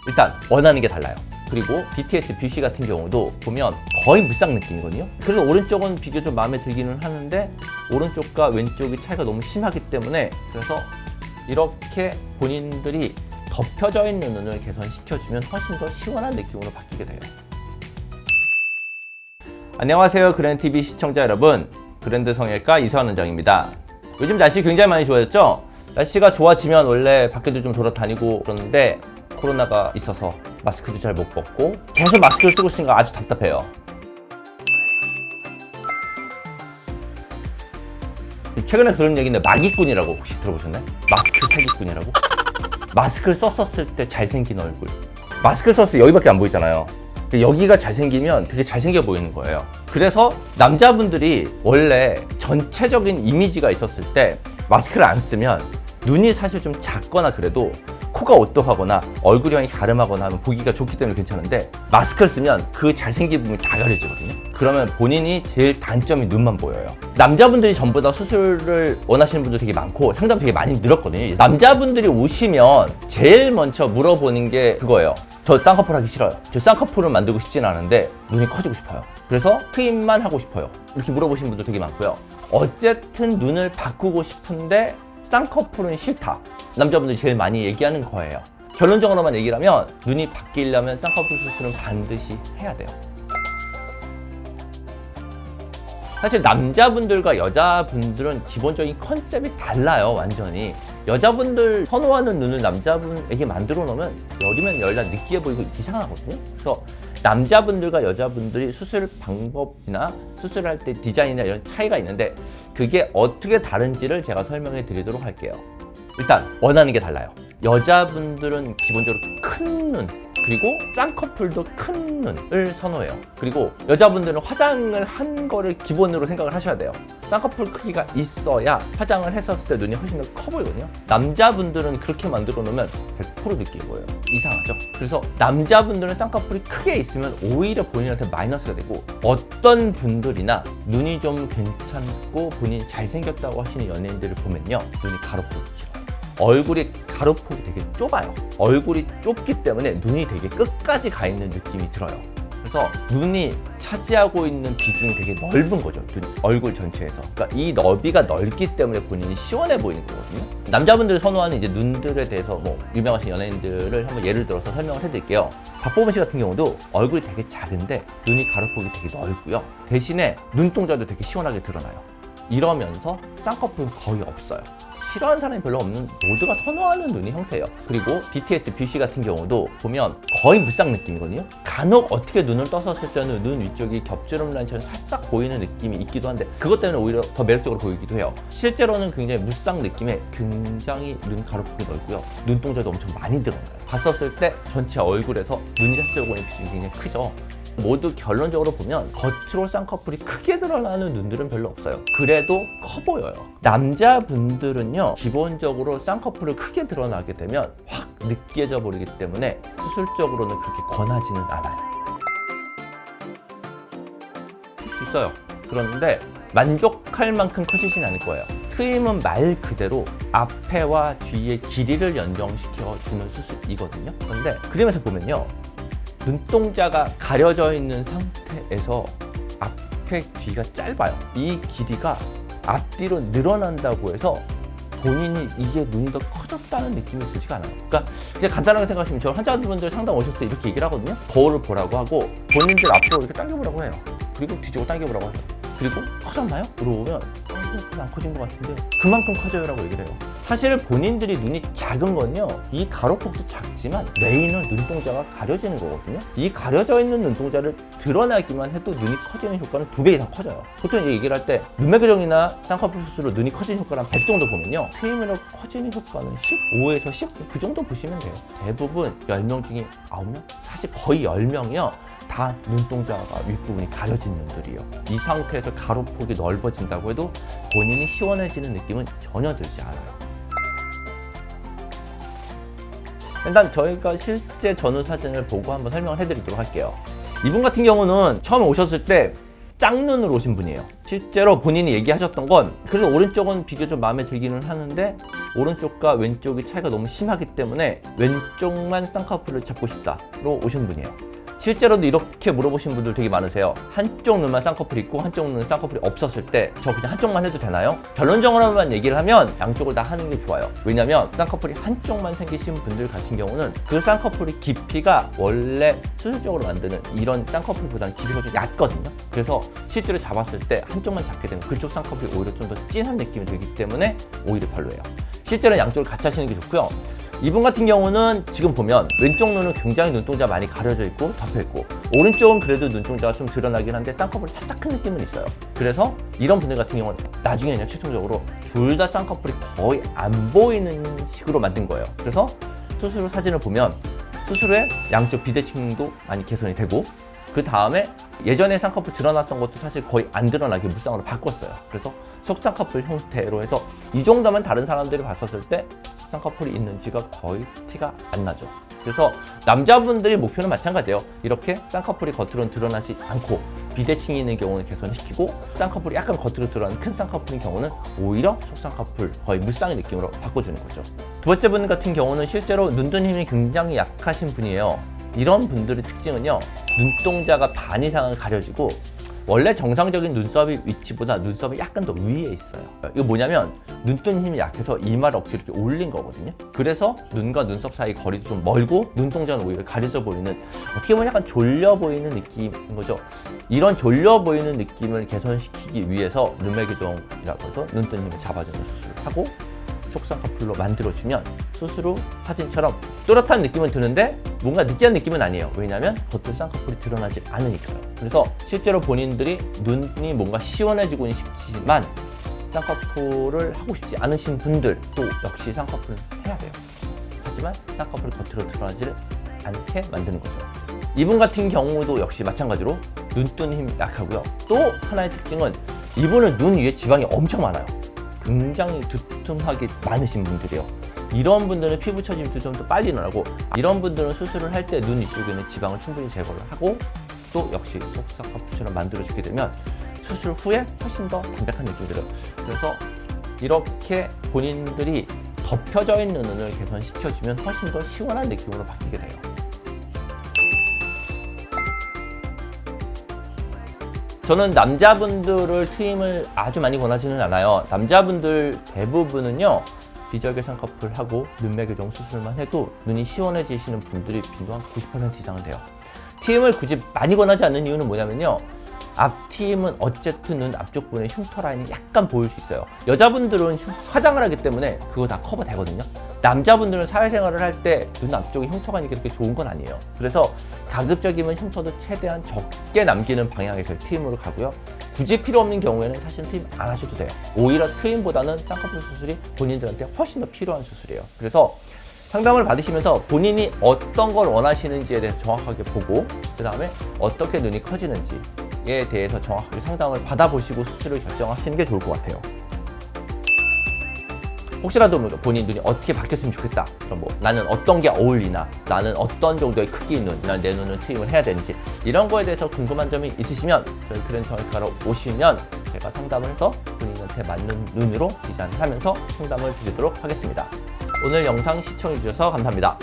일단 원하는 게 달라요. 그리고 BTS 뷰시 같은 경우도 보면 거의 무쌍 느낌이거든요. 그래서 오른쪽은 비교적 마음에 들기는 하는데 오른쪽과 왼쪽이 차이가 너무 심하기 때문에 그래서 이렇게 본인들이 덮여져 있는 눈을 개선시켜주면 훨씬 더 시원한 느낌으로 바뀌게 돼요. 안녕하세요, 그랜TV 시청자 여러분. 그랜드 성형외과 이서환 원장입니다. 요즘 날씨 굉장히 많이 좋아졌죠? 날씨가 좋아지면 원래 밖에도 좀 돌아다니고 그러는데 코로나가 있어서 마스크도 잘 못 벗고 계속 마스크를 쓰고 있으니까 아주 답답해요. 최근에 들은 얘기인데 마기꾼이라고 혹시 들어보셨나요? 마스크 사기꾼이라고? 마스크를 썼을 때 잘생긴 얼굴, 마스크를 썼을 때 여기밖에 안 보이잖아요. 여기가 잘생기면 되게 잘생겨 보이는 거예요. 그래서 남자분들이 원래 전체적인 이미지가 있었을 때 마스크를 안 쓰면 눈이 사실 좀 작거나 그래도 코가 오똑하거나 얼굴형이 갸름하거나 하면 보기가 좋기 때문에 괜찮은데 마스크를 쓰면 그 잘생긴 부분이 다 가려지거든요. 그러면 본인이 제일 단점이 눈만 보여요. 남자분들이 전부 다 수술을 원하시는 분들 되게 많고 상담 되게 많이 늘었거든요. 남자분들이 오시면 제일 먼저 물어보는 게 그거예요. 저 쌍꺼풀 하기 싫어요. 저 쌍꺼풀을 만들고 싶진 않은데 눈이 커지고 싶어요. 그래서 트임만 하고 싶어요. 이렇게 물어보시는 분들 되게 많고요. 어쨌든 눈을 바꾸고 싶은데 쌍꺼풀은 싫다. 남자분들이 제일 많이 얘기하는 거예요. 결론적으로만 얘기를 하면 눈이 바뀌려면 쌍꺼풀 수술은 반드시 해야 돼요. 사실 남자분들과 여자분들은 기본적인 컨셉이 달라요. 완전히. 여자분들 선호하는 눈을 남자분에게 만들어 놓으면 열이면 열나 느끼해 보이고 이상하거든요. 그래서 남자분들과 여자분들이 수술 방법이나 수술할 때 디자인이나 이런 차이가 있는데 그게 어떻게 다른지를 제가 설명해 드리도록 할게요. 일단 원하는 게 달라요. 여자분들은 기본적으로 큰 눈, 그리고 쌍꺼풀도 큰 눈을 선호해요. 그리고 여자분들은 화장을 한 거를 기본으로 생각을 하셔야 돼요. 쌍꺼풀 크기가 있어야 화장을 했었을 때 눈이 훨씬 더 커 보이거든요. 남자분들은 그렇게 만들어 놓으면 100% 느끼게 보여요. 이상하죠? 그래서 남자분들은 쌍꺼풀이 크게 있으면 오히려 본인한테 마이너스가 되고, 어떤 분들이나 눈이 좀 괜찮고 본인이 잘생겼다고 하시는 연예인들을 보면요, 눈이 가로폭이 길어요. 얼굴이 가로폭이 되게 좁아요. 얼굴이 좁기 때문에 눈이 되게 끝까지 가 있는 느낌이 들어요. 그래서 눈이 차지하고 있는 비중이 되게 넓은 거죠. 얼굴 전체에서. 그러니까 이 너비가 넓기 때문에 본인이 시원해 보이는 거거든요. 남자분들 선호하는 이제 눈들에 대해서 뭐 유명하신 연예인들을 한번 예를 들어서 설명을 해드릴게요. 박보검 씨 같은 경우도 얼굴이 되게 작은데 눈이 가로폭이 되게 넓고요. 대신에 눈동자도 되게 시원하게 드러나요. 이러면서 쌍꺼풀은 거의 없어요. 싫어하는 사람이 별로 없는, 모두가 선호하는 눈의 형태예요. 그리고 BTS 뷰시 같은 경우도 보면 거의 무쌍 느낌이거든요. 간혹 어떻게 눈을 떴었을 때는 눈 위쪽이 겹주름 라인처럼 살짝 보이는 느낌이 있기도 한데 그것 때문에 오히려 더 매력적으로 보이기도 해요. 실제로는 굉장히 무쌍 느낌에 굉장히 눈 가로폭이 넓고요. 눈동자도 엄청 많이 드러나요. 봤었을 때 전체 얼굴에서 눈이 자체적으로 보이는 비중이 굉장히 크죠. 모두 결론적으로 보면 겉으로 쌍꺼풀이 크게 드러나는 눈들은 별로 없어요. 그래도 커 보여요. 남자분들은요, 기본적으로 쌍꺼풀을 크게 드러나게 되면 확 느끼해져 버리기 때문에 수술적으로는 그렇게 권하지는 않아요. 있어요. 그런데 만족할 만큼 커지진 않을 거예요. 트임은 말 그대로 앞에와 뒤의 길이를 연정시켜주는 수술이거든요. 그런데 그림에서 보면요, 눈동자가 가려져 있는 상태에서 앞에 뒤가 짧아요. 이 길이가 앞뒤로 늘어난다고 해서 본인이 이게 눈이 더 커졌다는 느낌이 들지가 않아요. 그러니까 그냥 간단하게 생각하시면 저 환자분들 상담 오셨을 때 이렇게 얘기를 하거든요. 거울을 보라고 하고 본인들 앞으로 이렇게 당겨보라고 해요. 그리고 뒤쪽으로 당겨보라고 해요. 그리고 커졌나요? 물어보면 별로 안 커진 것 같은데 그만큼 커져요라고 얘기를 해요. 사실 본인들이 눈이 작은 건요, 이 가로폭도 작지만 메인은 눈동자가 가려지는 거거든요. 이 가려져 있는 눈동자를 드러나기만 해도 눈이 커지는 효과는 2배 이상 커져요. 보통 이제 얘기를 할 때 눈매 교정이나 쌍꺼풀 수술로 눈이 커지는 효과는 100 정도 보면요, 트임으로 커지는 효과는 15에서 19 그 정도 보시면 돼요. 대부분 10명 중에 9명? 사실 거의 10명이요 다 눈동자가 윗부분이 가려진 눈들이에요. 이 상태에서 가로폭이 넓어진다고 해도 본인이 시원해지는 느낌은 전혀 들지 않아요. 일단 저희가 실제 전후 사진을 보고 한번 설명을 해드리도록 할게요. 이분 같은 경우는 처음에 오셨을 때 짝눈으로 오신 분이에요. 실제로 본인이 얘기하셨던 건 그래도 오른쪽은 비교적 마음에 들기는 하는데 오른쪽과 왼쪽이 차이가 너무 심하기 때문에 왼쪽만 쌍꺼풀을 잡고 싶다로 오신 분이에요. 실제로도 이렇게 물어보신 분들 되게 많으세요. 한쪽 눈만 쌍꺼풀이 있고 한쪽 눈은 쌍꺼풀이 없었을 때 저 그냥 한쪽만 해도 되나요? 결론적으로만 얘기를 하면 양쪽을 다 하는 게 좋아요. 왜냐면 쌍꺼풀이 한쪽만 생기신 분들 같은 경우는 그 쌍꺼풀이 깊이가 원래 수술적으로 만드는 이런 쌍꺼풀보다는 깊이가 좀 얕거든요. 그래서 실제로 잡았을 때 한쪽만 잡게 되면 그쪽 쌍꺼풀이 오히려 좀 더 진한 느낌이 들기 때문에 오히려 별로예요. 실제로 양쪽을 같이 하시는 게 좋고요. 이분 같은 경우는 지금 보면 왼쪽 눈은 굉장히 눈동자 많이 가려져 있고 덮여 있고 오른쪽은 그래도 눈동자가 좀 드러나긴 한데 쌍꺼풀이 살짝 큰 느낌은 있어요. 그래서 이런 분들 같은 경우는 나중에 그냥 최종적으로 둘 다 쌍꺼풀이 거의 안 보이는 식으로 만든 거예요. 그래서 수술 후 사진을 보면 수술 후에 양쪽 비대칭도 많이 개선이 되고 그 다음에 예전에 쌍꺼풀 드러났던 것도 사실 거의 안 드러나게 무쌍으로 바꿨어요. 그래서 속쌍꺼풀 형태로 해서 이 정도면 다른 사람들이 봤었을 때 쌍꺼풀이 있는지가 거의 티가 안 나죠. 그래서 남자분들의 목표는 마찬가지예요. 이렇게 쌍꺼풀이 겉으로는 드러나지 않고 비대칭이 있는 경우는 개선시키고 쌍꺼풀이 약간 겉으로 드러나는 큰 쌍꺼풀인 경우는 오히려 속쌍꺼풀 거의 물쌍의 느낌으로 바꿔주는 거죠. 두 번째 분 같은 경우는 실제로 눈뜬 힘이 굉장히 약하신 분이에요. 이런 분들의 특징은요, 눈동자가 반 이상은 가려지고 원래 정상적인 눈썹의 위치보다 눈썹이 약간 더 위에 있어요. 이거 뭐냐면 눈뜬 힘이 약해서 이마를 억지로 이렇게 올린 거거든요. 그래서 눈과 눈썹 사이 거리도 좀 멀고 눈동자는 오히려 가려져 보이는, 어떻게 보면 약간 졸려 보이는 느낌인 거죠. 이런 졸려 보이는 느낌을 개선시키기 위해서 눈매교정이라고 해서 눈뜬 힘을 잡아주는 수술을 하고 속쌍꺼풀로 만들어주면 수술 후 사진처럼 또렷한 느낌은 드는데 뭔가 느끼한 느낌은 아니에요. 왜냐하면 겉으로 쌍꺼풀이 드러나지 않으니까요. 그래서 실제로 본인들이 눈이 뭔가 시원해지고는 싶지만 쌍꺼풀을 하고 싶지 않으신 분들도 역시 쌍꺼풀은 해야 돼요. 하지만 쌍꺼풀이 겉으로 드러나지를 않게 만드는 거죠. 이분 같은 경우도 역시 마찬가지로 눈뜬 힘이 약하고요. 또 하나의 특징은 이분은 눈 위에 지방이 엄청 많아요. 굉장히 두툼하게 많으신 분들이에요. 이런 분들은 피부 처짐도 좀 더 빨리 나고, 이런 분들은 수술을 할 때 눈 이쪽에는 지방을 충분히 제거를 하고 또 역시 속쌍꺼풀처럼 만들어주게 되면 수술 후에 훨씬 더 담백한 느낌이 들어요. 그래서 이렇게 본인들이 덮여져 있는 눈을 개선시켜주면 훨씬 더 시원한 느낌으로 바뀌게 돼요. 저는 남자분들을 트임을 아주 많이 권하지는 않아요. 남자분들 대부분은요, 비절개 쌍꺼풀하고 눈매교정 수술만 해도 눈이 시원해지시는 분들이 빈도 한 90% 이상은 돼요. 트임을 굳이 많이 권하지 않는 이유는 뭐냐면요, 앞트임은 어쨌든 눈 앞쪽 부분에 흉터 라인이 약간 보일 수 있어요. 여자분들은 화장을 하기 때문에 그거 다 커버 되거든요. 남자분들은 사회생활을 할 때 눈 앞쪽에 흉터가 있는 게 그렇게 좋은 건 아니에요. 그래서 가급적이면 흉터도 최대한 적게 남기는 방향에서 트임으로 가고요. 굳이 필요 없는 경우에는 사실 트임 안 하셔도 돼요. 오히려 트임보다는 쌍꺼풀 수술이 본인들한테 훨씬 더 필요한 수술이에요. 그래서 상담을 받으시면서 본인이 어떤 걸 원하시는지에 대해서 정확하게 보고 그 다음에 어떻게 눈이 커지는지에 대해서 정확하게 상담을 받아보시고 수술을 결정하시는 게 좋을 것 같아요. 혹시라도 본인 눈이 어떻게 바뀌었으면 좋겠다, 그럼 뭐 나는 어떤 게 어울리나, 나는 어떤 정도의 크기의 눈, 난 내 눈을 트임을 해야 되는지, 이런 거에 대해서 궁금한 점이 있으시면 저희 크랜 정형외과로 오시면 제가 상담을 해서 본인한테 맞는 눈으로 디자인을 하면서 상담을 드리도록 하겠습니다. 오늘 영상 시청해 주셔서 감사합니다.